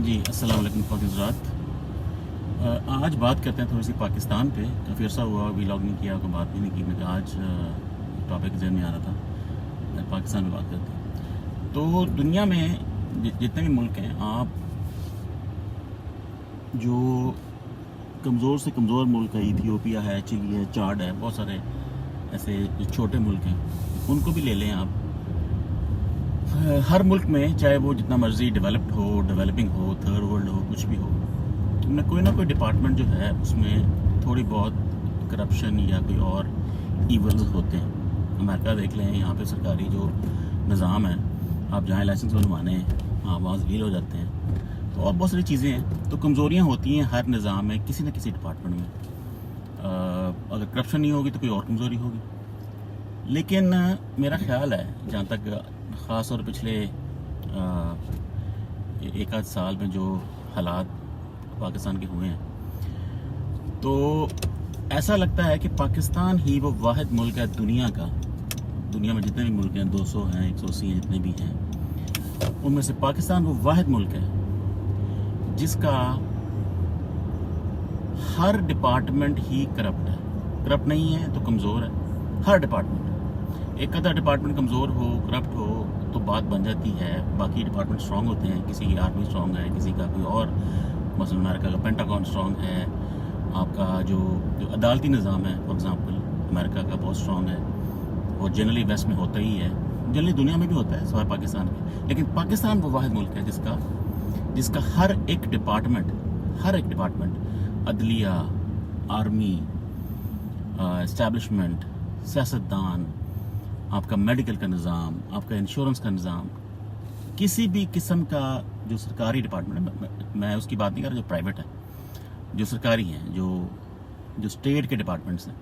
جی السلام علیکم خواتین حضرات. آج بات کرتے ہیں تھوڑی سی پاکستان پہ. کافی عرصہ ہوا ولاگ نہیں کیا, کوئی بات بھی نہیں کی. میں آج ٹاپک ذہن میں آ رہا تھا, میں پاکستان میں بات کرتے ہیں. تو دنیا میں جتنے بھی ملک ہیں, آپ جو کمزور سے کمزور ملک ہے, ایتھیوپیا ہے, چلی ہے, چاڈ ہے, بہت سارے ایسے جو چھوٹے ملک ہیں, ان کو بھی لے لیں آپ. ہر ملک میں چاہے وہ جتنا مرضی ڈیولپڈ ہو, ڈیولپنگ ہو, تھرڈ ورلڈ ہو, کچھ بھی ہو, ان میں کوئی نہ کوئی ڈپارٹمنٹ جو ہے اس میں تھوڑی بہت کرپشن یا کوئی اور ایولز ہوتے ہیں. امریکہ دیکھ لیں, یہاں پہ سرکاری جو نظام ہے, آپ جہاں لائسنس بنوانے آپ وہاں ذلیل ہو جاتے ہیں. تو اور بہت ساری چیزیں ہیں. تو کمزوریاں ہوتی ہیں ہر نظام میں, کسی نہ کسی ڈپارٹمنٹ میں. اگر کرپشن نہیں ہوگی تو کوئی اور کمزوری ہوگی. لیکن میرا خیال ہے, جہاں تک خاص طور پچھلے ایک آدھ سال میں جو حالات پاکستان کے ہوئے ہیں, تو ایسا لگتا ہے کہ پاکستان ہی وہ واحد ملک ہے دنیا کا, دنیا میں جتنے بھی ملک ہیں, 200 ہیں, 180 ہیں, جتنے بھی ہیں, ان میں سے پاکستان وہ واحد ملک ہے جس کا ہر ڈپارٹمنٹ ہی کرپٹ ہے. کرپٹ نہیں ہے تو کمزور ہے. ہر ڈپارٹمنٹ, ایک آدھا ڈپارٹمنٹ کمزور ہو, کرپٹ ہو تو بات بن جاتی ہے. باقی ڈپارٹمنٹ اسٹرانگ ہوتے ہیں. کسی کی آرمی اسٹرانگ ہے, کسی کا کوئی اور, مثلا امریکہ کا پینٹاگون اسٹرانگ ہے. آپ کا جو عدالتی نظام ہے, فار ایگزامپل امریکہ کا بہت اسٹرانگ ہے. وہ جنرلی ویسٹ میں ہوتا ہی ہے, جنرلی دنیا میں بھی ہوتا ہے سوائے پاکستان کے. لیکن پاکستان وہ واحد ملک ہے جس کا ہر ایک ڈپارٹمنٹ, عدلیہ, آرمی, اسٹیبلشمنٹ, سیاستدان, آپ کا میڈیکل کا نظام, آپ کا انشورنس کا نظام, کسی بھی قسم کا جو سرکاری ڈپارٹمنٹ ہے, میں اس کی بات نہیں کر رہا جو پرائیویٹ ہے, جو سرکاری ہیں, جو اسٹیٹ کے ڈپارٹمنٹس ہیں,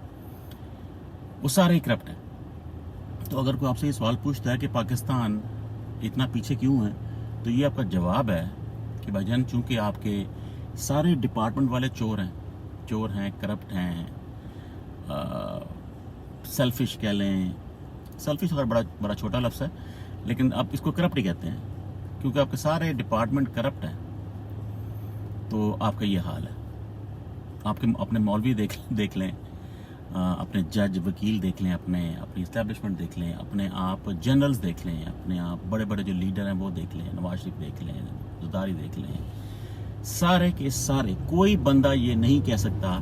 وہ سارے کرپٹ ہیں. تو اگر کوئی آپ سے یہ سوال پوچھتا ہے کہ پاکستان اتنا پیچھے کیوں ہے, تو یہ آپ کا جواب ہے کہ بھائی جان, چونکہ آپ کے سارے ڈپارٹمنٹ والے چور ہیں, کرپٹ ہیں, سیلفش کہہ لیں. سیلفش اگر بڑا چھوٹا لفظ ہے, لیکن آپ اس کو کرپٹ ہی کہتے ہیں, کیونکہ آپ کے سارے ڈپارٹمنٹ کرپٹ ہیں. تو آپ کا یہ حال ہے. آپ کے اپنے مولوی دیکھ لیں, اپنے جج وکیل دیکھ لیں, اپنی اسٹیبلشمنٹ دیکھ لیں, اپنے آپ جنرلز دیکھ لیں, اپنے آپ بڑے بڑے جو لیڈر ہیں وہ دیکھ لیں, نواز شریف دیکھ لیں, زرداری دیکھ لیں. سارے کے سارے, کوئی بندہ یہ نہیں کہہ سکتا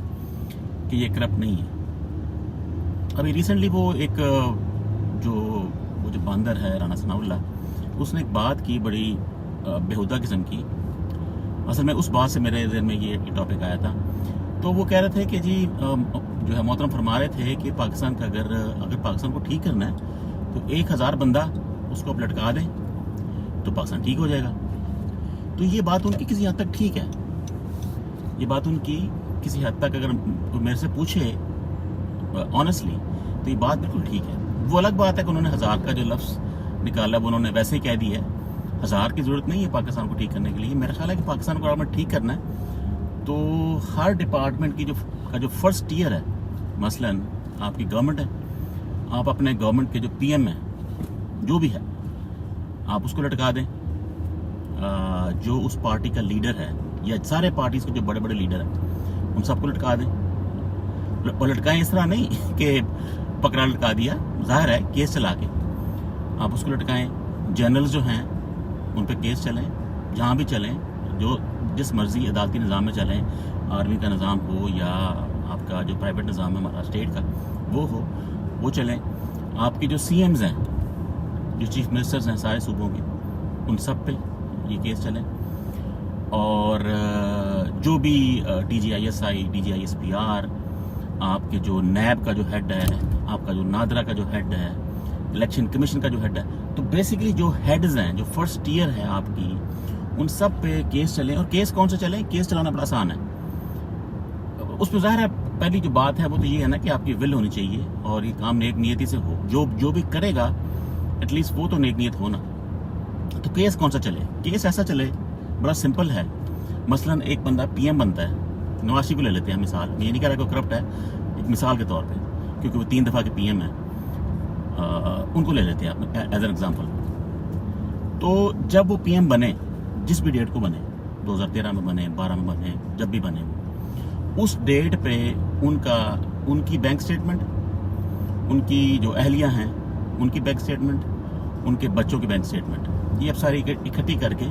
کہ یہ کرپٹ نہیں ہے. ابھی ریسنٹلی وہ ایک جو باندر ہے, رانا ثناء اللہ, اس نے ایک بات کی بڑی بےہودہ قسم کی. اصل میں اس بات سے میرے ذہن میں یہ ٹاپک آیا تھا. تو وہ کہہ رہے تھے کہ جی جو ہے محترم فرما رہے تھے کہ پاکستان کا اگر پاکستان کو ٹھیک کرنا ہے تو 1000 بندہ اس کو اب لٹکا دیں تو پاکستان ٹھیک ہو جائے گا. تو یہ بات ان کی کسی حد تک ٹھیک ہے. یہ بات ان کی کسی حد تک, اگر کوئی میرے سے پوچھے آنیسٹلی, تو یہ بات بالکل ٹھیک ہے. وہ الگ بات ہے کہ انہوں نے 1000 کا جو لفظ نکالا وہ انہوں نے ویسے ہی کہہ دی ہے. 1000 کی ضرورت نہیں ہے پاکستان کو ٹھیک کرنے کے لیے. میرا خیال ہے کہ پاکستان کو اگر ٹھیک کرنا ہے تو ہر ڈپارٹمنٹ کی جو فرسٹ ٹیئر ہے, مثلا آپ کی گورنمنٹ ہے, آپ اپنے گورنمنٹ کے جو پی ایم ہے, جو بھی ہے, آپ اس کو لٹکا دیں. جو اس پارٹی کا لیڈر ہے, یا سارے پارٹیز کے جو بڑے بڑے لیڈر ہیں, ان سب کو لٹکا دیں. اور لٹکائیں اس طرح نہیں کہ پکڑا لٹکا دیا, ظاہر ہے کیس چلا کے آپ اس کو لٹکائیں. جنرلز جو ہیں ان پہ کیس چلیں, جہاں بھی چلیں, جو جس مرضی عدالتی نظام میں چلیں, آرمی کا نظام ہو یا آپ کا جو پرائیویٹ نظام ہے ہمارا اسٹیٹ کا وہ چلیں. آپ کے جو سی ایمز ہیں, جو چیف منسٹرز ہیں سارے صوبوں کے, ان سب پہ یہ کیس چلیں. اور جو بھی D G I S I, D G I S P R, آپ کے جو نیب کا جو ہیڈ ہے, آپ کا جو نادرا کا جو ہیڈ ہے, الیکشن کمیشن کا جو ہیڈ ہے, تو بیسیکلی جو ہیڈز ہیں, جو فرسٹ ٹیئر ہے آپ کی, ان سب پہ کیس چلیں. اور کیس کون سے چلیں؟ کیس چلانا بڑا آسان ہے. اس میں ظاہر ہے پہلی جو بات ہے وہ تو یہ ہے نا کہ آپ کی ول ہونی چاہیے اور یہ کام نیک نیتی سے ہو. جو بھی کرے گا ایٹ لیسٹ وہ تو نیک نیت ہونا. تو کیس کون سا چلے؟ کیس ایسا چلے, بڑا سمپل ہے. مثلا ایک بندہ پی ایم بنتا ہے, نواز شریف کو لے لیتے ہیں مثال, میں یہ نہیں کہہ رہا کہ وہ کرپٹ ہے, ایک مثال کے طور پہ, کیونکہ وہ 3 دفعہ کے پی ایم ہیں, ان کو لے لیتے ہیں ایز این ایگزامپل. تو جب وہ پی ایم بنے, جس بھی ڈیٹ کو بنے, 2013 میں بنے, 12 میں بنے, جب بھی بنے اس ڈیٹ پہ ان کی بینک سٹیٹمنٹ, ان کی جو اہلیہ ہیں ان کی بینک سٹیٹمنٹ, ان کے بچوں کی بینک سٹیٹمنٹ, یہ اب ساری اکٹھی کر کے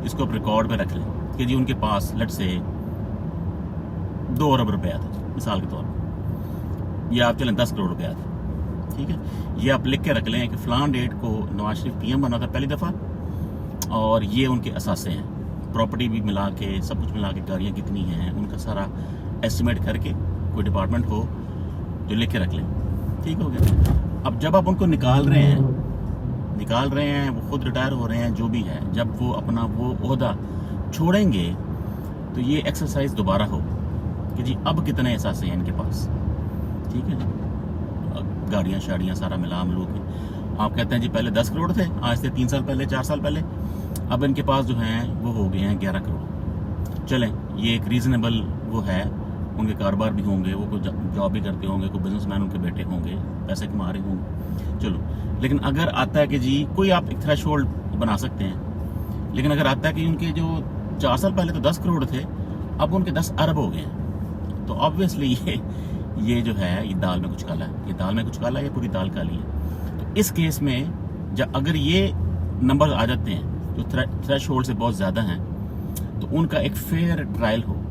اس کو اب ریکارڈ پہ رکھ لیں کہ جی ان کے پاس لیٹ سے 2 ارب روپیہ تھا مثال کے طور پر, یا آپ چلیں 10 کروڑ روپیہ تھا, ٹھیک ہے. یہ آپ لکھ کے رکھ لیں کہ فلان ڈیٹ کو نواز شریف پی ایم بنا تھا پہلی دفعہ, اور یہ ان کے اثاثے ہیں, پراپرٹی بھی ملا کے سب کچھ ملا کے گاڑیاں کتنی ہیں ان کا سارا ایسٹیمیٹ کر کے کوئی ڈپارٹمنٹ ہو جو لکھ کے رکھ لیں, ٹھیک ہو گیا. اب جب آپ ان کو نکال رہے ہیں, وہ خود ریٹائر ہو رہے ہیں, جو بھی ہے, جب وہ اپنا وہ عہدہ چھوڑیں گے تو یہ ایکسرسائز دوبارہ ہو کہ جی اب کتنے اثاثے ہیں ان کے پاس, ٹھیک ہے. گاڑیاں شاڑیاں سارا ملا ملو کے آپ کہتے ہیں جی پہلے 10 کروڑ تھے, آج سے 3 سال پہلے 4 سال پہلے, اب ان کے پاس جو ہیں وہ ہو گئے ہیں 11 کروڑ. چلیں یہ ایک ریزنیبل وہ ہے, ان کے کاروبار بھی ہوں گے, وہ کوئی جاب بھی کرتے ہوں گے, کوئی بزنس مین ان کے بیٹے ہوں گے, پیسے کما رہے ہوں گے, چلو. لیکن اگر آتا ہے کہ جی کوئی آپ ایک تھریش ہولڈ بنا سکتے ہیں, لیکن اگر آتا ہے کہ ان کے جو 4 سال پہلے تو 10 کروڑ تھے اب ان کے 10 ارب ہو گئے ہیں, تو آبویسلی یہ جو ہے یہ دال میں کچھ کالا ہے, یہ پوری دال کالی ہے. تو اس کیس میں اگر یہ نمبر آ جاتے ہیں جو تھریش ہولڈ سے بہت زیادہ ہیں, تو ان کا ایک فیئر ٹرائل ہو,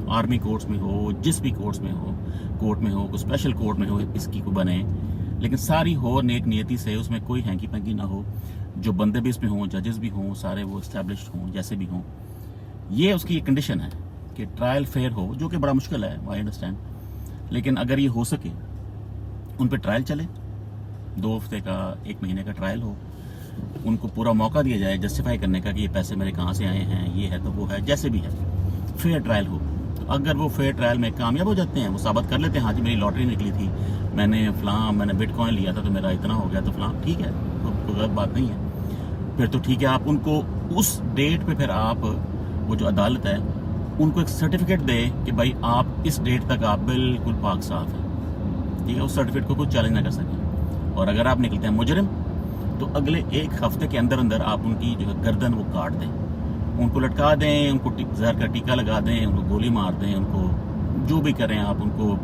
آرمی کورٹس میں ہو, جس بھی کورٹس میں ہو, کوئی اسپیشل کورٹ میں ہو, اس کی کو بنے, لیکن ساری ہو نیک نیتی سے, اس میں کوئی ہینکی پینکی نہ ہو, جو بندے بھی اس میں ہوں, ججز بھی ہوں, سارے وہ اسٹیبلشڈ ہوں جیسے بھی ہوں. یہ اس کی ایک کنڈیشن ہے کہ ٹرائل فیئر ہو, جو کہ بڑا مشکل ہے, آئی انڈرسٹینڈ. لیکن اگر یہ ہو سکے, ان پہ ٹرائل چلے, 2 ہفتے کا 1 مہینے کا ٹرائل ہو, ان کو پورا موقع دیا جائے جسٹیفائی کرنے کا کہ یہ پیسے میرے کہاں سے آئے ہیں, یہ ہے تو وہ ہے, جیسے بھی ہے, فیئر ٹرائل ہو. تو اگر وہ فیئر ٹرائل میں کامیاب ہو جاتے ہیں, وہ ثابت کر لیتے ہیں ہاں جی میری لاٹری نکلی تھی, میں نے بٹ کوائن لیا تھا تو میرا اتنا ہو گیا, تو فلاں, ٹھیک ہے, کوئی غلط بات نہیں ہے, پھر تو ٹھیک ہے. آپ ان کو اس ڈیٹ پہ پھر آپ وہ جو عدالت ہے ان کو ایک سرٹیفکیٹ دے کہ بھائی آپ اس ڈیٹ تک آپ بالکل پاک صاف ہیں, ٹھیک ہے. اس سرٹیفکیٹ کو کوئی چیلنج نہ کر سکے, اور اگر آپ نکلتے ہیں مجرم تو اگلے 1 ہفتے کے اندر آپ ان کی جو ہے گردن وہ کاٹ دیں, ان کو لٹکا دیں, ان کو زہر کا ٹیکا لگا دیں, ان کو گولی مار دیں, ان کو جو بھی کریں آپ, ان کو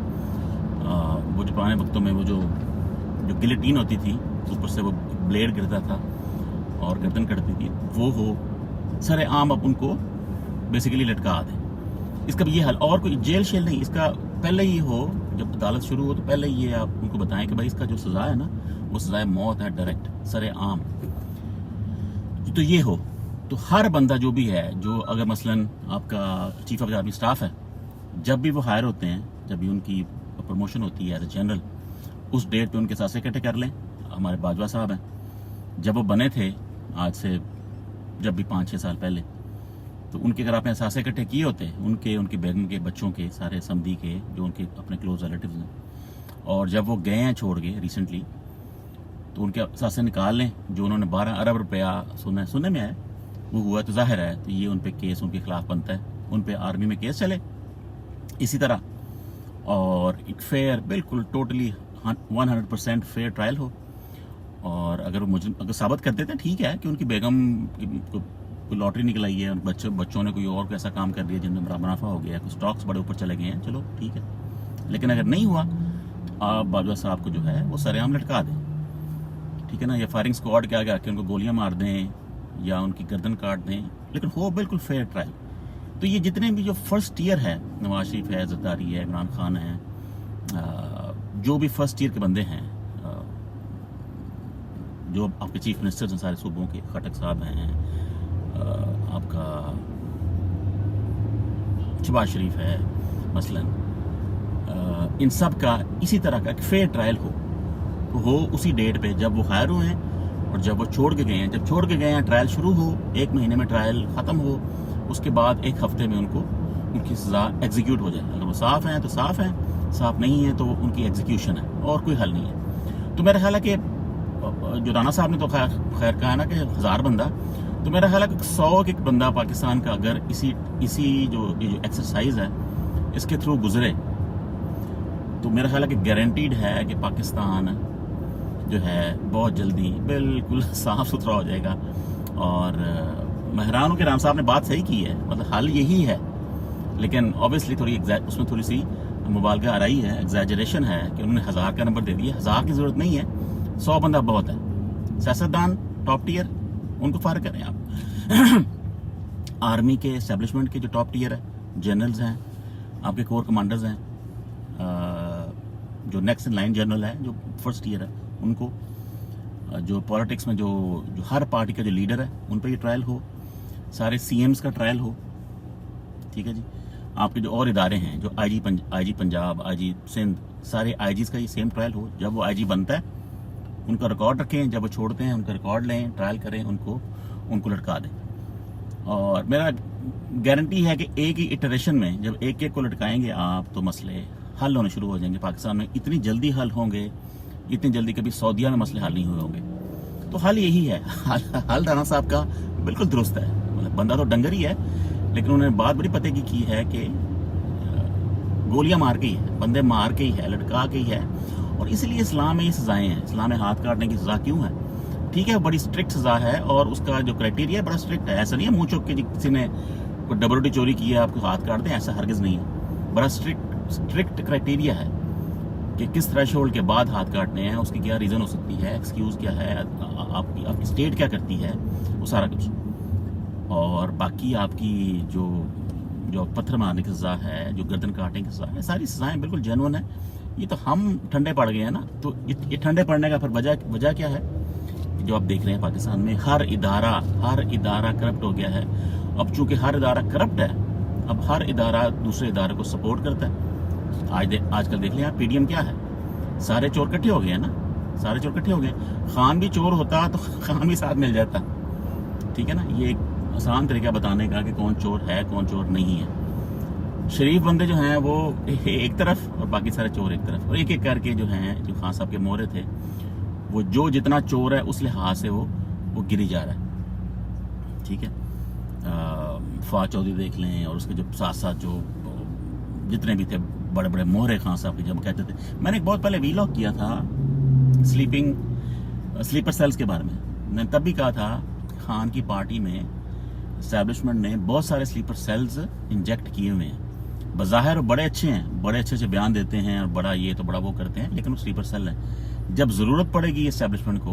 وہ جو پرانے وقتوں میں وہ جو گلیٹین ہوتی تھی اوپر سے وہ بلیڈ گرتا تھا اور گردن کٹتی تھی, وہ ہو سر عام, آپ ان کو بیسیکلی لٹکا دیں. اس کا بھی یہ حل, اور کوئی جیل شیل نہیں, اس کا پہلے ہی ہو, جب عدالت شروع ہو تو پہلے یہ آپ ان کو بتائیں کہ بھائی اس کا جو سزا ہے نا وہ سزائے موت ہے, ڈائریکٹ سر عام. تو یہ ہو تو ہر بندہ جو بھی ہے, جو اگر مثلاً آپ کا چیف آف آرمی اسٹاف ہے, جب بھی وہ ہائر ہوتے ہیں, جب بھی ان کی پروموشن ہوتی ہے ایز اے جنرل, اس ڈیٹ پہ ان کے ساتھ اکٹھے کر لیں. ہمارے باجوہ صاحب ہیں, جب وہ بنے تھے آج سے جب بھی 5-6 سال پہلے, تو ان کے اگر آپ نے اثاثے اکٹھے کیے ہوتے ان کی بیگم کے, بچوں کے, سارے سمدھی کے جو ان کے اپنے کلوز ریلیٹیوز ہیں, اور جب وہ گئے ہیں چھوڑ کے ریسنٹلی, تو ان کے اثاثے نکال لیں جو انہوں نے 12 ارب روپیہ سننے میں آئے, وہ ہوا تو ظاہر ہے, تو یہ ان پہ کیس ان کے خلاف بنتا ہے, ان پہ آرمی میں کیس چلے اسی طرح, اور ایک فیئر بالکل ٹوٹلی 100% فیئر ٹرائل ہو. اور اگر وہ اگر ثابت کر دیتے ہیں ٹھیک ہے کہ ان کی بیگم کوئی لاٹری نکل آئی ہے, بچوں نے کوئی اور ایسا کام کر دیا جن میں بڑا منافع ہو گیا, کوئی سٹاکس بڑے اوپر چلے گئے ہیں, چلو ٹھیک ہے. لیکن اگر نہیں ہوا تو آپ باجوہ صاحب کو جو ہے وہ سر عام لٹکا دیں, ٹھیک ہے نا, یا فائرنگ اسکواڈ کے آگے آ کے ان کو گولیاں مار دیں یا ان کی گردن کاٹ دیں, لیکن ہو بالکل فیئر ٹرائل. تو یہ جتنے بھی جو فرسٹ ایئر ہے, نواز شریف ہے, زرداری ہے, عمران خان ہے, جو بھی فرسٹ ایئر کے بندے ہیں, جو آپ کے چیف منسٹرز ہیں سارے صوبوں کے, خٹک صاحب ہیں, آپ کا شہباز شریف ہے مثلا, ان سب کا اسی طرح کا ایک فیئر ٹرائل ہو اسی ڈیٹ پہ جب وہ ہائر ہوئے ہیں اور جب وہ چھوڑ کے گئے ہیں. جب چھوڑ کے گئے ہیں ٹرائل شروع ہو, 1 مہینے میں ٹرائل ختم ہو, اس کے بعد 1 ہفتے میں ان کی سزا ایگزیکیوٹ ہو جائے. اگر وہ صاف ہیں تو صاف ہیں, صاف نہیں ہیں تو ان کی ایگزیکیوشن ہے, اور کوئی حل نہیں ہے. تو میرا خیال ہے کہ جو رانا صاحب نے تو خیر کہا نا کہ 1000 بندہ, تو میرا خیال ہے کہ 100 ایک بندہ پاکستان کا اگر اسی جو ایکسرسائز ہے اس کے تھرو گزرے, تو میرا خیال ہے کہ گارنٹیڈ ہے کہ پاکستان جو ہے بہت جلدی بالکل صاف ستھرا ہو جائے گا, اور महरान के राम साहब ने बात सही की है, मतलब हल यही है, लेकिन ऑब्वियसली थोड़ी उसमें थोड़ी सी मुबालगा आ रही है, एग्जैजरेशन है कि उन्होंने 1000 का नंबर दे दिया। 1000 की ज़रूरत नहीं है, 100 बंदा बहुत है। सियासतदान टॉप टियर, उनको फार करें आप। आर्मी के एस्टेब्लिशमेंट के जो टॉप टियर है, जनरल्स हैं, आपके कोर कमांडर्स हैं, जो नेक्स्ट इन लाइन जनरल है, जो फर्स्ट ईयर है, उनको, जो पॉलिटिक्स में जो हर पार्टी का जो लीडर है, उन पर ये ट्रायल हो, सारे सीएम्स का ट्रायल हो, ठीक है जी। आपके जो और इदारे हैं, जो आईजी पंजाब, आईजी सिंध, सारे आईजीज का ये सेम ट्रायल हो। जब वो आईजी बनता है उनका रिकॉर्ड रखें, जब वो छोड़ते हैं उनका रिकॉर्ड लें, ट्रायल करें, उनको लटका दें। और मेरा गारंटी है कि एक ही इटरेशन में जब एक एक को लटकाएंगे आप, तो मसले हल होने शुरू हो जाएंगे पाकिस्तान में। इतनी जल्दी हल होंगे, इतनी जल्दी कभी सऊदीया में मसले हल नहीं हुए होंगे। तो हल यही है। हल राणा साहब का बिल्कुल दुरुस्त है, मतलब बंदा तो डंगर ही है, लेकिन उन्होंने बात बड़ी पते की है कि गोलियां मार के ही है, बंदे मार के ही है, लटका के ही है। और इसलिए इस्लाम में ये सजाएं हैं। इस्लाम में हाथ काटने की सजा क्यों है? ठीक है, बड़ी स्ट्रिक्ट सजा है और उसका जो क्राइटेरिया बड़ा स्ट्रिक्ट है। ऐसा नहीं है मुंह चुप के किसी ने कोई डबल रोटी चोरी की है आपको हाथ काट दें, ऐसा हरगिज नहीं है। बड़ा स्ट्रिक्ट क्राइटेरिया है कि किस थ्रेशोल्ड के बाद हाथ काटने हैं, उसकी क्या रीज़न हो सकती है, एक्सक्यूज़ क्या है, आपकी स्टेट क्या करती है, वो सारा कुछ। और बाकी आपकी जो पत्थर मारने की सज़ा है, जो गर्दन काटने की सज़ा है, सारी सज़ाएं बिल्कुल जेन्युइन है। ये तो हम ठंडे पड़ गए हैं ना। तो ये ठंडे पड़ने का फिर वजह क्या है? जो आप देख रहे हैं पाकिस्तान में हर इदारा करप्ट हो गया है। अब चूंकि हर इदारा करप्ट है, अब हर इदारा दूसरे इदारे को सपोर्ट करता है। आजकल देख लें आप, पीडीएम क्या है, सारे चोर इकट्ठे हो गए हैं ना, सारे चोर इकट्ठे हो गए। खान भी चोर होता तो खान भी साथ मिल जाता, ठीक है ना। ये एक आसान तरीका बताने का कि कौन चोर है कौन चोर नहीं है। शरीफ बंदे जो हैं वो एक तरफ और बाकी सारे चोर एक तरफ, और एक एक करके जो हैं, जो खान साहब के मोहरे थे, वो जो जितना चोर है उस लिहाज से वो गिरी जा रहा है, ठीक है। फवाद चौधरी देख लें, और उसके जो साथ साथ जो जितने भी थे बड़े बड़े मोहरे खान साहब के, जब कहते थे, मैंने एक बहुत पहले वीलॉग किया था स्लीपर सेल्स के बारे में। मैंने तब भी कहा था खान की पार्टी में एस्टैब्लिशमेंट ने बहुत सारे स्लीपर सेल्स इंजेक्ट किए हुए हैं। बज़ाहिर बड़े अच्छे हैं, बड़े अच्छे बयान देते हैं और बड़ा ये तो बड़ा वो करते हैं, लेकिन वो स्लीपर सेल है। जब ज़रूरत पड़ेगी एस्टैब्लिशमेंट को,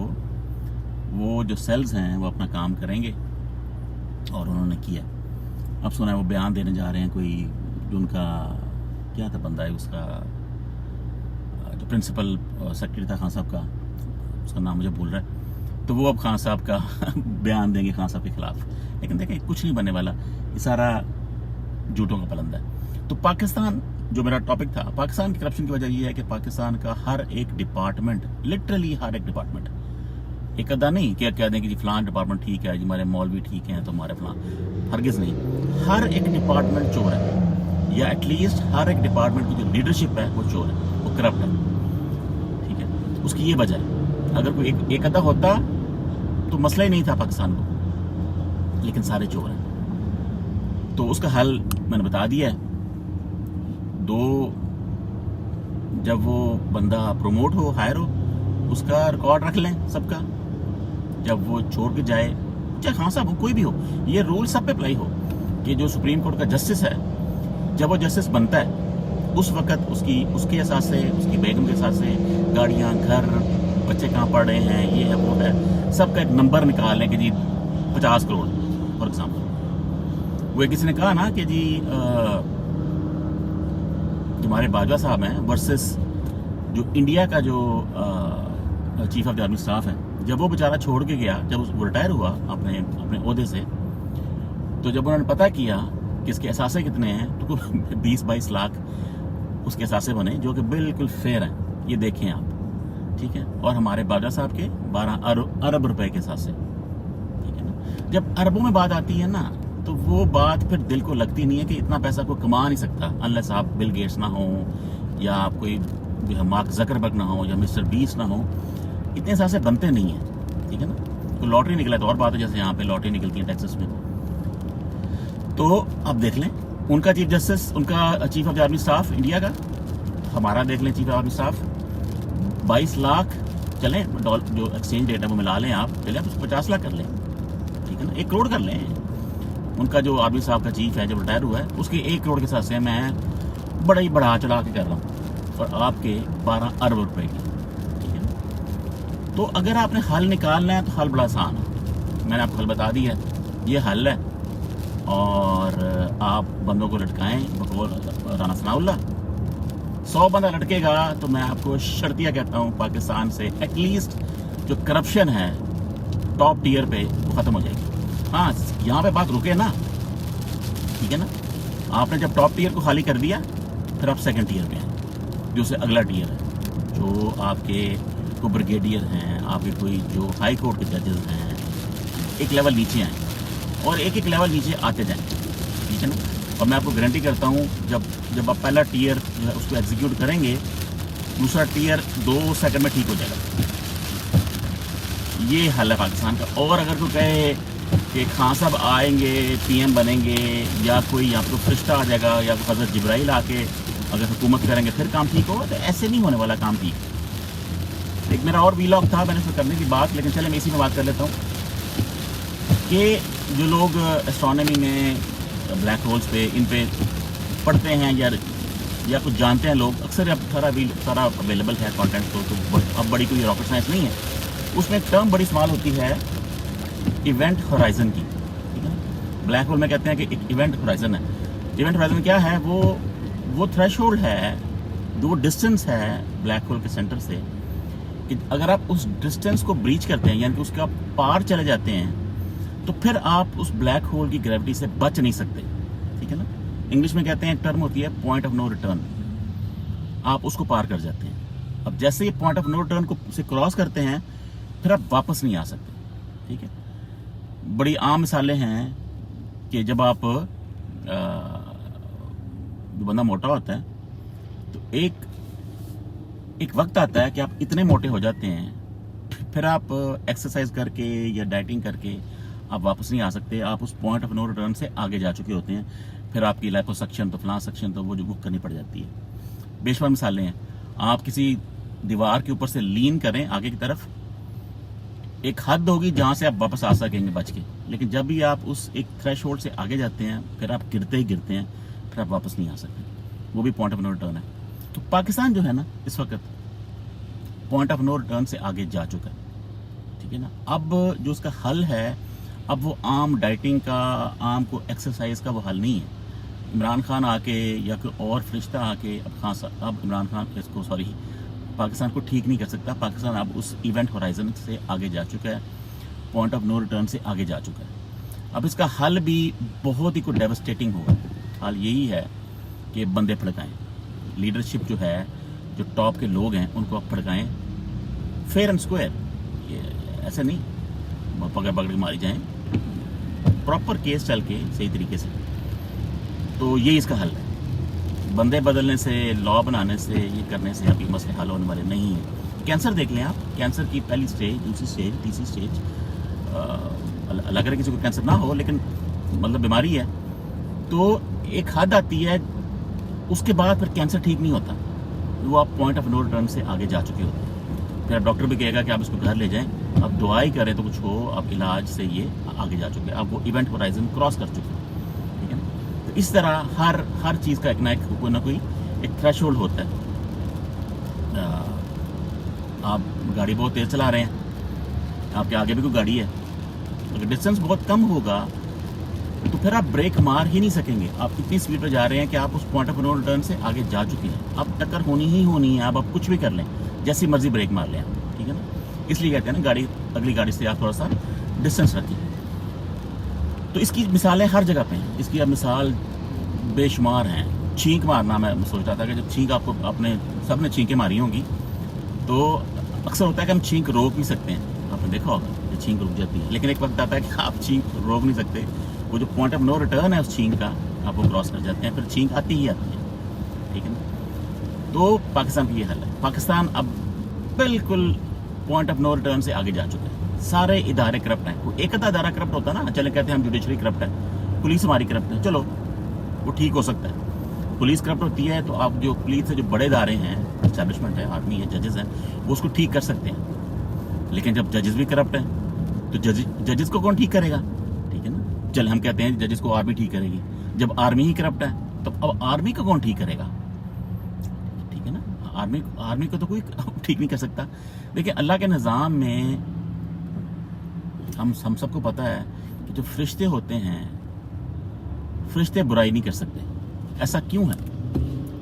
वो जो सेल्स हैं वो अपना काम करेंगे, और उन्होंने किया। अब सुना है वो बयान देने जा रहे हैं, कोई जो उनका क्या था बंदा है, उसका जो प्रिंसिपल सेक्रेटरी था खान साहब का, उसका नाम मुझे भूल रहा है, तो वो अब खान साहब का बयान देंगे खान साहब के खिलाफ। लेकिन देखें, कुछ नहीं बनने वाला, ये सारा झूठों का पलंदा है। तो पाकिस्तान, जो मेरा टॉपिक था, पाकिस्तान की करप्शन की वजह ये है कि पाकिस्तान का हर एक डिपार्टमेंट, लिटरली हर एक डिपार्टमेंट, एक अदा नहीं क्या कह दें कि जी फलान डिपार्टमेंट ठीक है, जी हमारे मौलवी ठीक हैं तो हमारे फलान, हरगिज नहीं। हर एक डिपार्टमेंट चोर है, या एटलीस्ट हर एक डिपार्टमेंट की जो लीडरशिप है वो चोर है, वो करप्ट है, ठीक है। उसकी ये वजह है। अगर कोई एक अदा होता तो मसला ही नहीं था पाकिस्तान को, लेकिन सारे चोर हैं। तो उसका हल मैंने बता दिया है। जब वो बंदा प्रमोट हो, हायर हो, उसका रिकॉर्ड रख लें सबका। जब वो छोड़ के जाए, चाहे खान साहब हो, कोई भी हो, ये रूल सब पे अप्लाई हो कि जो सुप्रीम कोर्ट का जस्टिस है, जब वो जस्टिस बनता है, उस वक्त उसके एहसास से, उसकी बेगम के एहसास से, गाड़ियाँ, घर, बच्चे कहाँ पढ़ रहे हैं, ये है वो है, सबका एक नंबर निकाल लें कि जी 50 करोड़ फॉर एग्जाम्पल। वो किसी ने कहा ना कि जी हमारे बाजवा साहब हैं वर्सेस जो इंडिया का जो chief of the army staff है, जब वो बेचारा छोड़ के गया, जब वो रिटायर हुआ अपने ओहदे से, तो जब उन्होंने पता किया कि इसके एहसासे कितने हैं, तो 20-22 लाख उसके एहसासे बने, जो कि बिल्कुल फेयर हैं। ये देखें आप, ठीक है। और हमारे बाजवा साहब के 12 अरब रुपए के एहसासे, ठीक है ना। जब अरबों में बात आती है ना, तो वो बात फिर दिल को लगती नहीं है कि इतना पैसा कोई कमा नहीं सकता, अनलेस आप बिल गेट्स ना हो, या आप कोई मार्क ज़करबर्ग ना हो, या मिस्टर बीस ना हो। इतने एहसासे बनते नहीं हैं, ठीक है ना। तो लॉटरी निकला तो और बात है, जैसे यहाँ पे लॉटरी निकलती है टेक्सास में। तो आप देख लें, उनका चीफ जस्टिस, उनका chief of the army staff India का, हमारा देख लें chief of army staff 22 lakh, चलें जो एक्सचेंज रेट है वो मिला लें आप, चलें आप 50 लाख कर लें, ठीक है ना, 1 करोड़ कर लें, उनका जो आर्मी साहब का चीफ है, जब रिटायर हुआ है, उसके 1 करोड़ के हिसाब से मैं बड़ा ही बढ़ा चढ़ा के कर रहा हूँ, और आपके 12 अरब रुपए की, ठीक है ना। तो अगर आपने हल निकालना है तो हल बड़ा आसान है, मैंने आपको हल बता दिया है, ये हल है। और आप बंदों को लटकाएं बकौल राना सनाउल्लाह। 100 बंदा लटकेगा तो मैं आपको शर्तिया कहता हूँ पाकिस्तान से एटलीस्ट जो करप्शन है टॉप टीयर पे वो ख़त्म हो जाएगी। हाँ, यहाँ पे बात रुके ना, ठीक है ना। आपने जब टॉप टीयर को खाली कर दिया, फिर आप सेकंड टीयर पे हैं, जो उससे अगला टीयर है, जो आपके को ब्रिगेडियर हैं, आपके कोई जो हाई कोर्ट के जजेस हैं, एक लेवल नीचे आए और एक एक लेवल नीचे आते जाएं, ठीक है ना। और मैं आपको गारंटी करता हूँ जब आप पहला टीयर जो है उसको एग्जीक्यूट करेंगे, दूसरा टीयर 2 सेकंड में ठीक हो जाएगा। ये हल है पाकिस्तान का। और अगर कोई कहे कि खान साहब आएंगे पीएम बनेंगे, या कोई यहाँ पर फरिश्ता आ जाएगा, या हज़रत जिब्राइल आके अगर हुकूमत करेंगे फिर काम ठीक होगा, तो ऐसे नहीं होने वाला काम ठीक। एक मेरा और वीलॉग था, मैंने उसमें करने की बात, लेकिन चले मैं इसी में बात कर लेता हूँ कि जो लोग एस्ट्रोनॉमी में ब्लैक होल्स पे इन पे पढ़ते हैं या कुछ जानते हैं लोग, अक्सर अब सारा अवेलेबल है कंटेंट, तो अब बड़ी कोई रॉकेट साइंस नहीं है। उसमें एक टर्म बड़ी इस्तेमाल होती है इवेंट होराइजन की, ठीक है ना। ब्लैक होल में कहते हैं कि एक इवेंट होराइजन है। इवेंट होराइजन क्या है? वो थ्रेशोल्ड है, वो डिस्टेंस है ब्लैक होल के सेंटर से, कि अगर आप उस डिस्टेंस को ब्रीच करते हैं, यानी कि उसके आप पार चले जाते हैं, तो फिर आप उस ब्लैक होल की ग्रेविटी से बच नहीं सकते, ठीक है ना। इंग्लिश में कहते हैं, एक टर्म होती है पॉइंट ऑफ नो रिटर्न, आप उसको पार कर जाते हैं। अब जैसे ही पॉइंट ऑफ नो रिटर्न को से क्रॉस करते हैं, फिर आप वापस नहीं आ सकते, ठीक है। बड़ी आम मिसालें हैं कि जब आप जो बंदा मोटा होता है, तो एक वक्त आता है कि आप इतने मोटे हो जाते हैं, फिर आप एक्सरसाइज करके या डाइटिंग करके आप वापस नहीं आ सकते, आप उस पॉइंट ऑफ नो रिटर्न से आगे जा चुके होते हैं। फिर आपकी लाइपोसक्शन तो फलां सक्शन तो वो जो बुक करनी पड़ जाती है। बेशुमार मिसालें हैं। आप किसी दीवार के ऊपर से लीन करें आगे की तरफ, एक हद होगी जहां से आप वापस आ सकेंगे बच के, लेकिन जब भी आप उस एक थ्रेशोल्ड से आगे जाते हैं, फिर आप गिरते ही गिरते हैं, फिर आप वापस नहीं आ सकते। वो भी पॉइंट ऑफ नो रिटर्न है। तो पाकिस्तान जो है ना, इस वक्त पॉइंट ऑफ नो रिटर्न से आगे जा चुका है, ठीक है ना। अब जो उसका हल है, अब वो आम डाइटिंग का, आम को एक्सरसाइज का वो हल नहीं है। इमरान खान आके या कोई और फरिश्ता आके अब इमरान खान इसको पाकिस्तान को ठीक नहीं कर सकता। पाकिस्तान अब उस इवेंट होराइजन से आगे जा चुका है, पॉइंट ऑफ नो रिटर्न से आगे जा चुका है। अब इसका हल भी बहुत ही कोई डेवस्टेटिंग होगा। हाल यही है कि बंदे फड़काएं, लीडरशिप जो है, जो टॉप के लोग हैं, उनको आप फड़काएं फेयर एंड स्क्वायर, ऐसे नहीं पकड़ पकड़ के मारी जाएं, प्रॉपर केस चल के सही तरीके से। तो ये इसका हल है। बंदे बदलने से, लॉ बनाने से, ये करने से आपके मसले हल होने वाले नहीं है। कैंसर देख लें आप, कैंसर की पहली स्टेज, दूसरी स्टेज, तीसरी स्टेज, अल्लाह करे किसी को कैंसर ना हो, लेकिन मतलब बीमारी है, तो एक हद आती है, उसके बाद फिर कैंसर ठीक नहीं होता, वो आप पॉइंट ऑफ नो रिटर्न से आगे जा चुके होते हैं। फिर डॉक्टर भी कहेगा कि आप इसको घर ले जाएं, आप दुआई करें तो कुछ हो, आप इलाज से ये आगे जा चुके हैं, आप वो इवेंट होराइजन क्रॉस कर चुके हैं, ठीक है ना। तो इस तरह हर चीज़ का कोई ना कोई एक थ्रेशोल्ड होता है। आप गाड़ी बहुत तेज़ चला रहे हैं, आपके आगे भी कोई गाड़ी है, अगर डिस्टेंस बहुत कम होगा तो फिर आप ब्रेक मार ही नहीं सकेंगे। आप इतनी स्पीड पर जा रहे हैं कि आप उस पॉइंट ऑफ नो रिटर्न से आगे जा चुके हैं, अब टक्कर होनी ही होनी है। अब आप कुछ भी कर लें, जैसी मर्जी ब्रेक मार लें, ठीक है ना। इसलिए कहते हैं ना, अगली गाड़ी से आप थोड़ा सा डिस्टेंस रखें। तो इसकी मिसालें हर जगह पे हैं, इसकी अब मिसाल बेशुमार हैं। छींक मारना, मैं सोच रहा था कि जब छींक आपको सब ने छींकें मारी होंगी, तो अक्सर होता है कि हम छींक रोक नहीं सकते हैं, आपने देखा होगा कि छींक रुक जाती है, लेकिन एक वक्त आता है कि आप छींक रोक नहीं सकते। वो जो पॉइंट ऑफ नो रिटर्न है उस छींक का, आप वो क्रॉस कर जाते हैं, फिर छींक आती ही आती है, ठीक है ना। तो पाकिस्तान की ये हाल है। पाकिस्तान अब बिल्कुल पॉइंट ऑफ नो रिटर्न से आगे जा चुका है। सारे इदारे करप्ट हैं। एक आधा इदारा करप्ट होता है ना, चले कहते हैं हम जुडिशरी करप्ट है, पुलिस हमारी करप्ट है, चलो वो ठीक हो सकता है। पुलिस करप्ट होती है तो आप जो पुलिस से जो बड़े इदारे हैं, एस्टैब्लिशमेंट है, आर्मी है, जजेस हैं, वो उसको ठीक कर सकते हैं। लेकिन जब जजेस भी करप्ट हैं तो जजेस को कौन ठीक करेगा, ठीक है ना। चल हम कहते हैं जजेस को आर्मी ठीक करेगी, जब आर्मी ही करप्ट है तो अब आर्मी को कौन ठीक करेगा? ठीक है ना, आर्मी को तो कोई ठीक नहीं कर सकता। देखिए अल्लाह के निज़ाम में हम सबको पता है कि जो फरिश्ते होते हैं, फरिश्ते बुराई नहीं कर सकते। ऐसा क्यों है?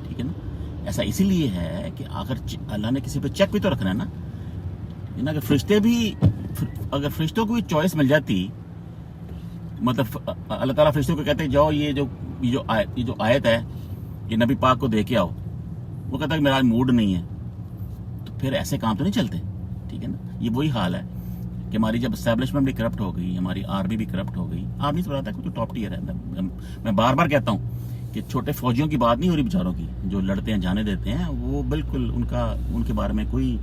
ठीक है ना, ऐसा इसीलिए है कि अगर अल्लाह ने किसी पे चेक भी तो रखना है ना, अगर फरिश्तों को भी चॉइस मिल जाती, मतलब अल्लाह ताला फरिश्तों को कहते हैं जाओ ये जो आयत है ये नबी पाक को दे के आओ, वो कहता है कि मेरा मूड नहीं है, तो फिर ऐसे काम तो नहीं चलते। ठीक है ना, ये वही हाल है कि हमारी जब एस्टेब्लिशमेंट भी करप्ट हो गई, हमारी आर्मी भी करप्ट हो गई। आर्मी से बताता है कुछ टॉप टियर है। मैं बार बार कहता हूँ कि छोटे फौजियों की बात नहीं हो रही बेचारों की, जो लड़ते हैं जाने देते हैं, वो बिल्कुल उनके बारे में कोई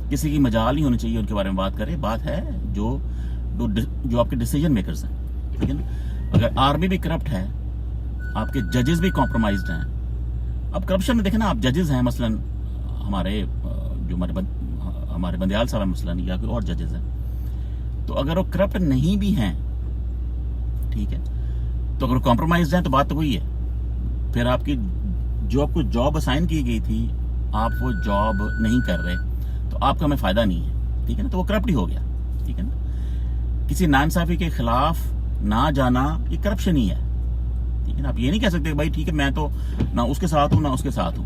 किसी की मजाल नहीं होनी चाहिए उनके बारे में बात करे। बात है जो आपके डिसीजन मेकर्स हैं। ठीक है ना, अगर आर्मी भी करप्ट है, आपके जजेस भी कॉम्प्रोमाइज्ड हैं। अब करप्शन में देखें ना, आप जजेस हैं मसलन हमारे बंदयाल साहब हैं मसलन, या कोई और जजेस हैं, तो अगर वो करप्ट नहीं भी हैं, ठीक है, तो अगर कॉम्प्रोमाइज्ड हैं तो बात तो वही है, फिर आपकी जो आपको जॉब असाइन की गई थी आप वो जॉब नहीं कर रहे तो आपका हमें फायदा नहीं है। ठीक है ना, तो वो करप्ट ही हो गया। ठीक है ना, किसी नाइंसाफी के खिलाफ ना जाना ये करप्शन ही है। ठीक है ना, आप ये नहीं कह सकते भाई ठीक है मैं तो ना उसके साथ हूं ना उसके साथ हूं।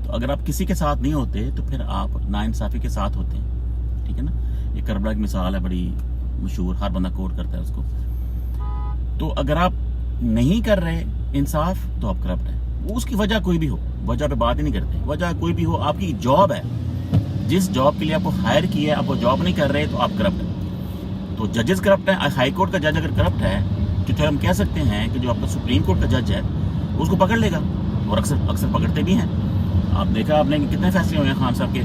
तो अगर आप किसी के साथ नहीं होते तो फिर आप नाइंसाफी के साथ होते हैं। ठीक है ना, ये करबला की मिसाल है, बड़ी मशहूर, हर बंदा कोट करता है उसको। तो अगर आप नहीं कर रहे इंसाफ तो आप करप्ट है। वो उसकी वजह कोई भी हो, वजह पे बात ही नहीं करते, वजह कोई भी हो, आपकी जॉब है, जिस जॉब के लिए आपको हायर किया है आप वो जॉब नहीं कर रहे तो आप करप्ट है। तो जजेस करप्ट है, हाई कोर्ट का जज अगर करप्ट है तो फिर हम कह सकते हैं कि जो आपका सुप्रीम कोर्ट का जज है उसको पकड़ लेगा, और अक्सर पकड़ते भी हैं। आप देखा आपने कितने फैसले हुए हैं खान साहब के,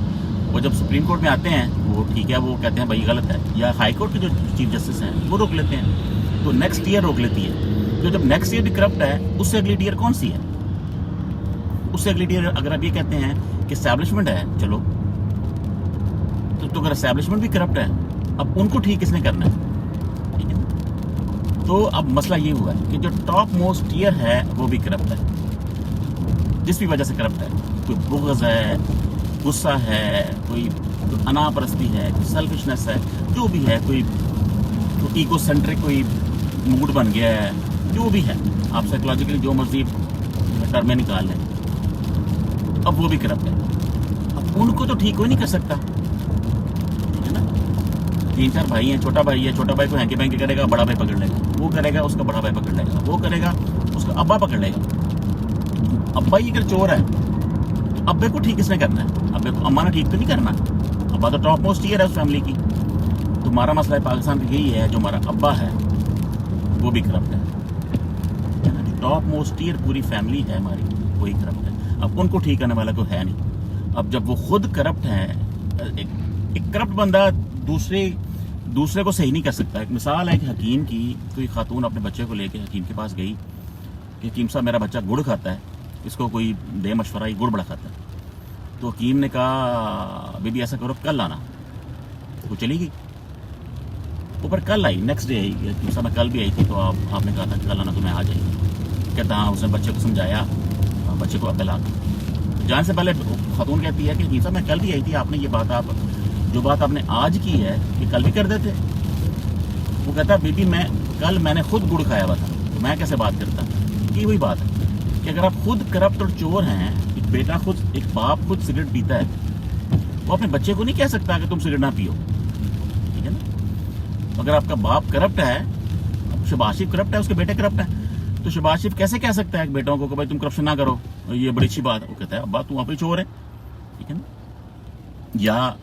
वो जब सुप्रीम कोर्ट में आते हैं वो ठीक है, वो कहते हैं भाई गलत है, या हाई कोर्ट के जो चीफ जस्टिस हैं वो रोक लेते हैं, तो नेक्स्ट ईयर रोक लेती है। तो जब नेक्स्ट ईयर भी करप्ट है, उससे अगली ईयर कौन सी है? उससे अगली ईयर अगर आप ये कहते हैं कि एस्टैब्लिशमेंट है, चलो तो अगर एस्टैब्लिशमेंट भी करप्ट है, अब उनको ठीक किसने करना है? ठीक है, तो अब मसला ये हुआ है कि जो टॉप मोस्ट ईयर है वो भी करप्ट है, जिस भी वजह से करप्ट है। कोई बुग़्ज़ है, गुस्सा है, कोई अनापरस्ती है, कोई सेल्फिशनेस है, जो भी है, कोई ईगो सेंट्रिक कोई मूड बन गया है, जो भी है, आप साइकोलॉजिकली जो मर्जी टर्में निकाल लें, अब वो भी करप्ट है। अब उनको तो ठीक कोई नहीं कर सकता। ठीक है ना, 3-4 भाई हैं, छोटा भाई है, छोटा भाई को हैंकी बैंकी करेगा, बड़ा भाई पकड़ लेगा, वो करेगा उसका बड़ा भाई पकड़ लेगा, वो करेगा उसका अब्बा पकड़ लेगा। अब्बा ही अगर चोर है तो अब्बे को ठीक किसने करना है? अब्बे को अम्मा ने ठीक तो नहीं करना। अब्बा तो टॉप मोस्ट ईयर है उस फैमिली की। तो हमारा मसला है पाकिस्तान का यही है, जो हमारा अब्बा है वो भी करप्ट है। टॉप मोस्ट ईयर पूरी फैमिली है हमारी, वही करप्ट है। अब उनको ठीक करने वाला कोई है नहीं। अब जब वो खुद करप्ट है, एक करप्ट बंदा दूसरे को सही नहीं कर सकता। एक मिसाल है कि हकीम की, कोई खातून अपने बच्चे को लेके हकीम के पास गई कि हकीम साहब मेरा बच्चा गुड़ खाता है, इसको कोई दे मशवरा, ही गुड़ बड़ा खाता है। तो हकीम ने कहा बीबी ऐसा करो कल आना। वो चली गई, ऊपर कल आई, नेक्स्ट डे आई, हकीम साहब मैं कल भी आई थी तो आपने कहा था कि कल आना, तो मैं आ जाएगी। कहता हाँ, उसने बच्चे को समझाया, बच्चे को अकल आ गई। जाने से पहले खातून कहती है कि हकीम साहब मैं कल भी आई थी, आपने ये बात जो बात आपने आज की है ये कल भी कर देते। वो कहता बीबी मैंने खुद गुड़ खाया हुआ था, तो मैं कैसे बात करता। ये वही बात है कि अगर आप खुद करप्ट और चोर हैं, एक बाप खुद सिगरेट पीता है, वो अपने बच्चे को नहीं कह सकता कि तुम सिगरेट ना पियो। ठीक है ना, अगर आपका बाप करप्ट है, अब शहबाज शरीफ करप्ट है, उसके बेटे करप्ट है, तो शहबाज शरीफ कैसे कह सकता है बेटों को कि भाई तुम करप्शन ना करो, ये बड़ी अच्छी बात है। वो कहता है अब्बा तू वहां पे चोर है। ठीक है ना, या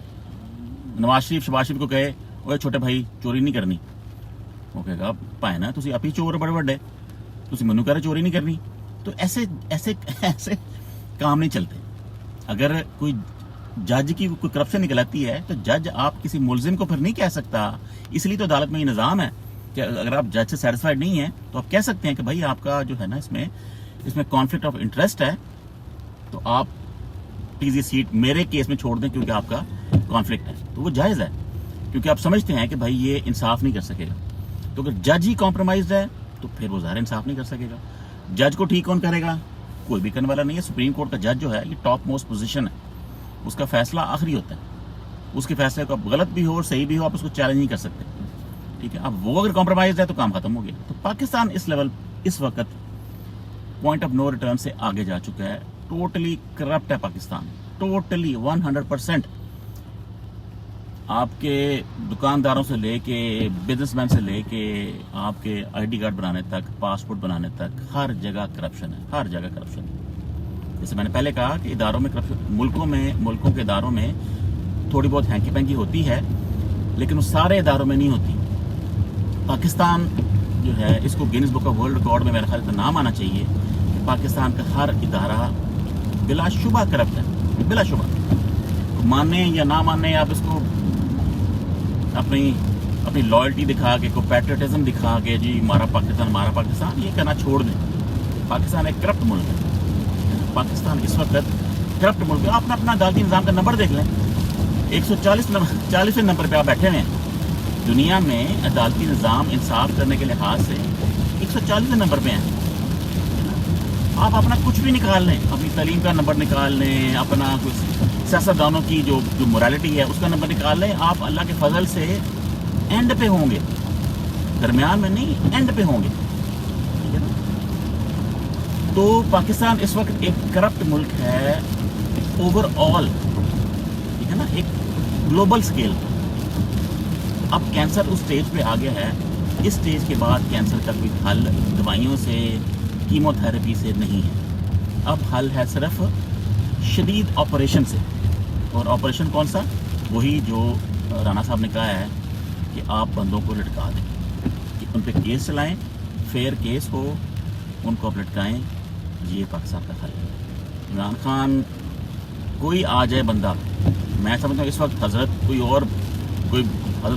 नवाज शरीफ शहबाज शरीफ को कहे ओए छोटे भाई चोरी नहीं करनी, वो कहेगा भाई ना तुसी आप ही चोर बड़े बड़े, तुसी मैनू कह रहे चोरी नहीं करनी। तो ऐसे काम नहीं चलते। अगर कोई जज की कोई करप्शन निकल आती है तो जज आप किसी मुलजिम को फिर नहीं कह सकता। इसलिए तो अदालत में ये निज़ाम है कि अगर आप जज से सेटिस्फाइड नहीं है तो आप कह सकते हैं कि भाई आपका जो है ना इसमें कॉन्फ्लिक्ट ऑफ इंटरेस्ट है, तो आप प्लीज ये सीट मेरे केस में छोड़ दें क्योंकि आपका कॉन्फ्लिक्ट है। तो वो जायज़ है क्योंकि आप समझते हैं कि भाई ये इंसाफ नहीं कर सकेगा। तो अगर जज ही कॉम्प्रोमाइज है तो फिर वो ज़ाहिर इंसाफ नहीं कर सकेगा। जज को ठीक कौन करेगा? कोई भी करने वाला नहीं है। सुप्रीम कोर्ट का जज जो है ये टॉप मोस्ट पोजीशन है, उसका फैसला आखिरी होता है। उसके फैसले को गलत भी हो और सही भी हो, आप उसको चैलेंज नहीं कर सकते, ठीक है। अब वो अगर कॉम्प्रोमाइज है तो काम खत्म हो गया। तो पाकिस्तान इस लेवल, इस वक्त पॉइंट ऑफ नो रिटर्न से आगे जा चुका है। टोटली करप्ट है पाकिस्तान, टोटली 100%। आपके दुकानदारों से लेके, बिजनेसमैन से लेके, आपके आईडी कार्ड बनाने तक, पासपोर्ट बनाने तक, हर जगह करप्शन है, हर जगह करप्शन है। जैसे मैंने पहले कहा कि इदारों में करप्शन, मुल्कों के इदारों में थोड़ी बहुत हैंकी पैंकी होती है, लेकिन वो सारे इदारों में नहीं होती। पाकिस्तान जो है, इसको Guinness book of world record में मेरा ख्याल में नाम आना चाहिए कि पाकिस्तान का हर इदारा बिलाशुबा करप्ट है, बिलाशुबा। माने या ना माने, आप इसको अपनी लॉयल्टी दिखा के, को पैट्रियटिज्म दिखा के, जी हमारा पाकिस्तान, ये कहना छोड़ दें। पाकिस्तान एक करप्ट मुल्क है। पाकिस्तान इस वक्त करप्ट मुल्क है। आप अपना अदालती निज़ाम का नंबर देख लें, 140वें नंबर पे आप बैठे हुए हैं। दुनिया में अदालती निज़ाम इंसाफ करने के लिहाज से 140वें नंबर पे हैं। आप अपना कुछ भी निकाल लें, अपनी तालीम का नंबर निकाल लें, अपना कुछ सियासतदानों की जो मोरालिटी है उसका नंबर निकाल लें, आप अल्लाह के फजल से एंड पे होंगे, दरमियान में नहीं, एंड पे होंगे, ठीक है ना। तो पाकिस्तान इस वक्त एक करप्ट मुल्क है ओवरऑल, ठीक है ना, एक ग्लोबल स्केल। अब कैंसर उस स्टेज पे आ गया है, इस स्टेज के बाद कैंसर का कोई हल दवाइयों से, कीमोथेरेपी से नहीं है। अब हल है सिर्फ शदीद ऑपरेशन से। और ऑपरेशन कौन सा? वही जो राणा साहब ने कहा है कि आप बंदों को लटका दें, कि उन पे केस चलाएं, फेयर केस हो, उनको आप लटकाएं। ये पाकिस्तान का हल है। इमरान खान, कोई आ जाए बंदा, मैं समझता हूँ इस वक्त हजरत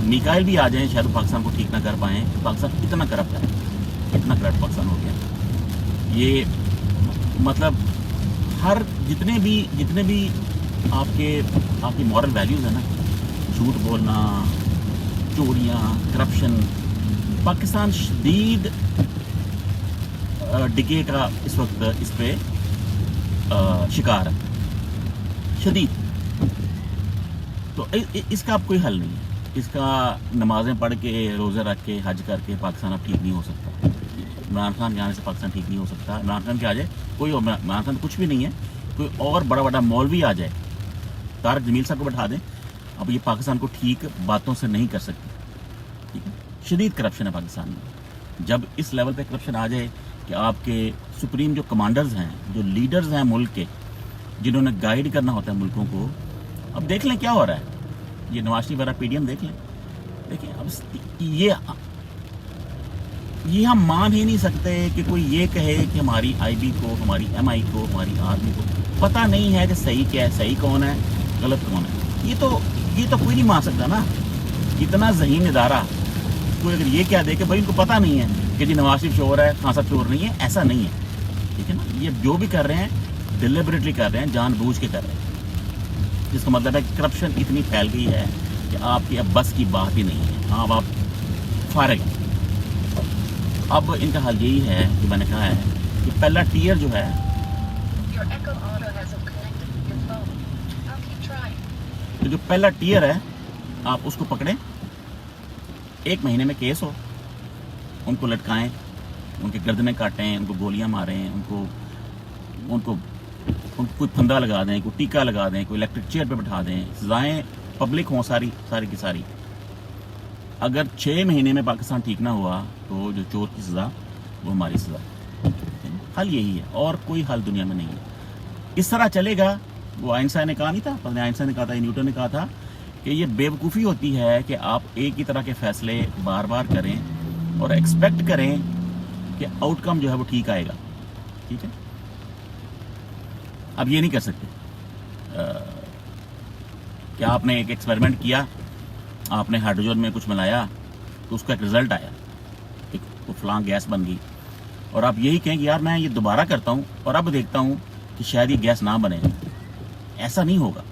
मिकाइल भी आ जाए, शायद पाकिस्तान को ठीक ना कर पाएँ। पाकिस्तान इतना करप्ट है, इतना करप्ट पाकिस्तान हो गया। ये मतलब हर जितने भी आपकी मॉरल वैल्यूज़ है ना, झूठ बोलना, चोरियाँ, करप्शन, पाकिस्तान शदीद डिके का इस वक्त इस पे शिकार है, शदीद। तो इसका अब कोई हल नहीं है। इसका नमाजें पढ़ के, रोज़े रख के, हज करके पाकिस्तान अब ठीक नहीं हो सकता। इमरान खान के आने से पाकिस्तान ठीक नहीं हो सकता। इमरान खान के आ जाए कोई, इमरान खान कुछ भी नहीं है, कोई और बड़ा मौलवी आ जाए, तारक जमील साहब को बैठा दें, अब ये पाकिस्तान को ठीक बातों से नहीं कर सकते, ठीक है। शदीद करप्शन है पाकिस्तान में। जब इस लेवल पे करप्शन आ जाए कि आपके सुप्रीम जो कमांडर्स हैं, जो लीडर्स हैं मुल्क के, जिन्होंने गाइड करना होता है मुल्कों को, अब देख लें क्या हो रहा है। ये नवाज शरीफ वाला पीडीएम देख लें, देखिए अब ये हम मान ही नहीं सकते कि कोई ये कहे कि हमारी आईबी को, हमारी एमआई को, हमारी आर्मी को पता नहीं है कि सही क्या है, सही कौन है, गलत कौन है। ये तो कोई नहीं मान सकता ना। इतना ज़हीन इदारा कोई अगर ये क्या दे कि भाई इनको पता नहीं है कि जी नवाज शरीफ चोर है, खान साहब चोर नहीं है, ऐसा नहीं है, ठीक है ना। ये जो भी कर रहे हैं डिलिबरेटली कर रहे हैं, जानबूझ के कर रहे हैं, जिसका मतलब है करप्शन इतनी फैल गई है कि आपकी अब बस की बात ही नहीं है। हाँ, अब आप फारिग हैं। अब इनका हल यही है कि मैंने कहा है कि पहला टीयर जो है, तो जो पहला टीयर है आप उसको पकड़ें, 1 महीने में केस हो, उनको लटकाएं, उनके गर्दनें काटें, उनको गोलियां मारें, उनको कोई फंदा लगा दें, कोई टीका लगा दें, कोई इलेक्ट्रिक चेयर पे बैठा दें, सजाएं पब्लिक हों सारी की सारी। अगर 6 महीने में पाकिस्तान ठीक ना हुआ तो जो चोर की सज़ा वो हमारी सज़ा। हल यही है, और कोई हल दुनिया में नहीं है। इस तरह चलेगा। वो आइंस्टाइन ने कहा नहीं था, पता नहीं आइंस्टाइन ने कहा था, न्यूटन ने कहा था कि ये बेवकूफ़ी होती है कि आप एक ही तरह के फैसले बार बार करें और एक्सपेक्ट करें कि आउटकम जो है वो ठीक आएगा, ठीक है। अब ये नहीं कर सकते कि आपने एक एक्सपेरिमेंट किया, आपने हाइड्रोजन में कुछ मिलाया तो उसका एक रिजल्ट आया, एक फलां गैस बन गई, और आप यही कहें कि यार मैं ये दोबारा करता हूँ और अब देखता हूँ कि शायद ये गैस ना बने। ऐसा नहीं होगा,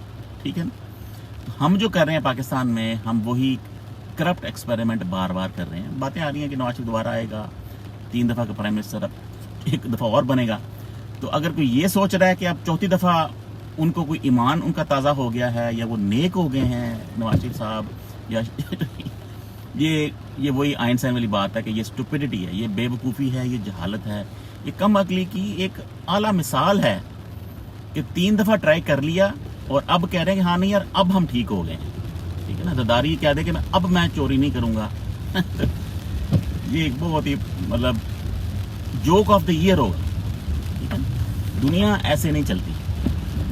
ठीक है ना। हम जो कर रहे हैं पाकिस्तान में, हम वही करप्ट एक्सपेरिमेंट बार बार कर रहे हैं। बातें आ रही हैं कि नवाज शरीफ दोबारा आएगा, 3 दफ़ा का प्राइम मिनिस्टर अब 1 दफ़ा और बनेगा। तो अगर कोई ये सोच रहा है कि अब 4थी दफ़ा उनको कोई ईमान उनका ताज़ा हो गया है या वो नेक हो गए हैं नवाज शरीफ साहब, या ये वही आइंस्टाइन वाली बात है कि ये स्टुपिडिटी है, ये बेवकूफ़ी है, ये जहालत है, ये कम अकली की एक आला मिसाल है कि 3 दफ़ा ट्राई कर लिया और अब कह रहे हैं कि हाँ नहीं यार अब हम ठीक हो गए हैं। ठीक है ना, दरदारी कह दे कि मैं चोरी नहीं करूँगा। ये एक बहुत ही मतलब जोक ऑफ द ईयर होगा। ठीक है, दुनिया ऐसे नहीं चलती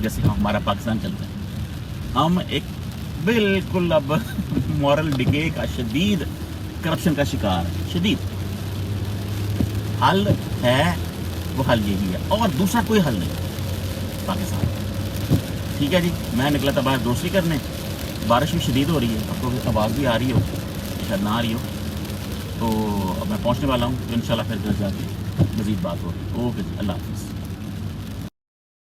जैसे हमारा पाकिस्तान चलता है। हम एक बिल्कुल अब मॉरल डिके का, शदीद करप्शन का शिकार है। शदीद हल है, वो हल यही है और दूसरा कोई हल नहीं पाकिस्तान। ठीक है जी, मैं निकला था बाहर ग्रोसरी करने, बारिश भी शदीद हो रही है, आपको आवाज़ भी आ रही हो, शायद ना आ रही हो, तो अब मैं पहुंचने वाला हूँ, तो इंशाल्लाह फिर घर जाके मज़ीद बात होगी। ओके जी, अल्लाह हाफ़िज़।